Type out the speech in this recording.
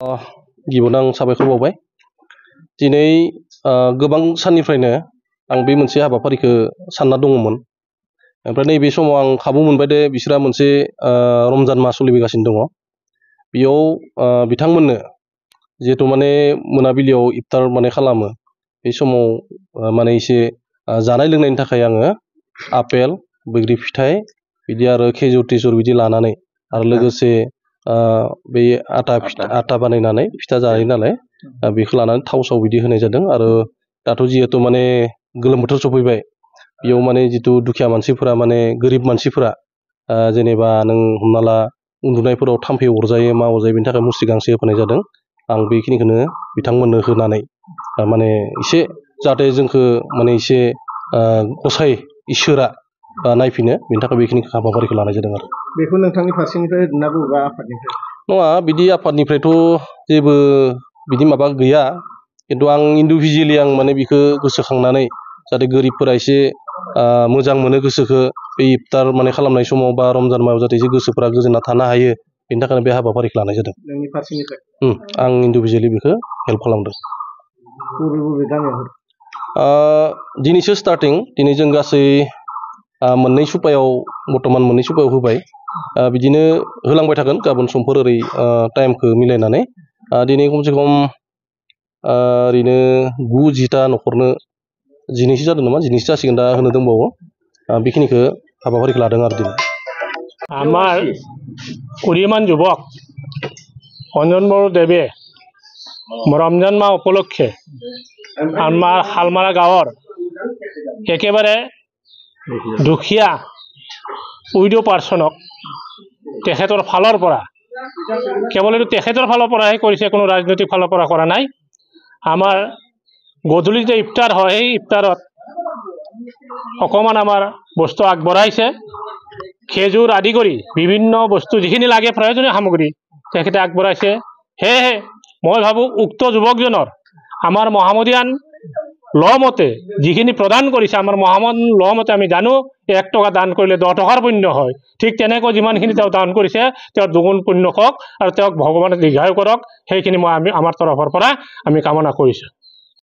गिबियावनो आं साबायखर बावबाय दिनै गोबां साननिफ्रायनो आं बे मोनसे हाबाफारिखौ सानना दङमोन ओमफ्राय नैबे समाव आं खाबु मोनबाय दे बिसोरा मोनसे रमजान मास सोलिबोगासिनो दङ बेयाव बिथांमोननो जिहेतु माने मोनाबिलियाव इफ्तार माने खालामो बे समाव माने एसे जानाय लोंनायनि थाखाय आङो आपेल बैग्रि फिथाइ बिदि आरो खेजुर टेजुर बिदि लानानै आरो लोगोसे बे आटा बानायनानै फिथा जायो नालाय बेखौ लानानै थाव साव बिदि होनाय जादों आरो दाथ' जिहेतु माने गोलोम बोथोर सफैबाय बेयाव माने जितु दुखिया मानसिफोरा माने गोरिब मानसिफोरा जेनेबा नों हमना ला उन्दुनायफोराव थाम्फै अरजायो मा अरजायो बेनि थाखाय मुस्रि गांसे होफानाय जादों आं बेखिनिखौनो बिथांमोननो होनानै माने एसे जाहाथे जोंखौ माने एसे गसाइ इसोरा नायफिनो बेनि थाखाय बेखिनि हाबाफारिखौ लानाय जादों आरो बेखौ नोंथांनि फारसेनिफ्राय होदोंना बबेबा आफादनिफ्राय नङा बिदि आफादनिफ्रायथ' जेबो बिदि माबा गैया खिन्थु आं इन्डिभिजुवेलि आं माने बेखौ गोसोखांनानै जाहाथे गोरिबफोरा एसे मोजां मोनो गोसोखौ बे इफ्तार माने खालामनाय समाव बा रमजान मायाव जाहाथे एसे गोसोफोरा गोजोनना थानो हायो बेनि थाखायनो बे हाबाफारिखौ लानाय जादों नोंनि फारसेनिफ्राय आं इन्डिभिजुवेलि बेखौ हेल्प खालामदों बबे बबे गामियाव दिनैसो स्टार्टिं दिनै जों गासै मोननै सुपायाव बर्थमान मोननै सुपायाव होबाय बिदिनो होलांबाय थागोन गाबोन समफोर ओरै टाइमखौ मिलायनानै दिनै खमसे खम ओरैनो 9-10टा न'खरनो 12सो जादों नामा 12सो जासिगोन दा होनो दंबावो बेखिनिखौ हाबाफारिखौ लादों आरो दिनै আমাৰ উদীয়মান যুৱক অঞ্জন বড়োদেৱে ৰমজান মাহ উপলক্ষে আমাৰ শালমাৰা গাঁৱৰ একেবাৰে দুখীয়া উইডো পাৰ্চনক তেখেতৰ ফালৰ পৰা কেৱল এইটো তেখেতৰ ফালৰ পৰাহে কৰিছে কোনো ৰাজনৈতিক ফালৰ পৰা কৰা নাই আমাৰ গধূলি যে ইফতাৰ হয় সেই ইফতাৰত অকণমান আমাৰ বস্তু আগবঢ়াইছে খেজুৰ আদি কৰি বিভিন্ন বস্তু যিখিনি লাগে প্ৰয়োজনীয় সামগ্ৰী তেখেতে আগবঢ়াইছে সেয়েহে মই ভাবোঁ উক্ত যুৱকজনৰ আমাৰ মহামদিয়ান ল মতে যিখিনি প্ৰদান কৰিছে আমাৰ মহামদ ল মতে আমি জানো 1 টকা দান কৰিলে 10 টকাৰ পুণ্য হয় ঠিক তেনেকৈ যিমানখিনি তেওঁ দান কৰিছে তেওঁৰ দুগুণ পুণ্য হওক আৰু তেওঁক ভগৱানে দীৰ্ঘায়ু কৰক সেইখিনি মই আমাৰ তৰফৰ পৰা আমি কামনা কৰিছোঁ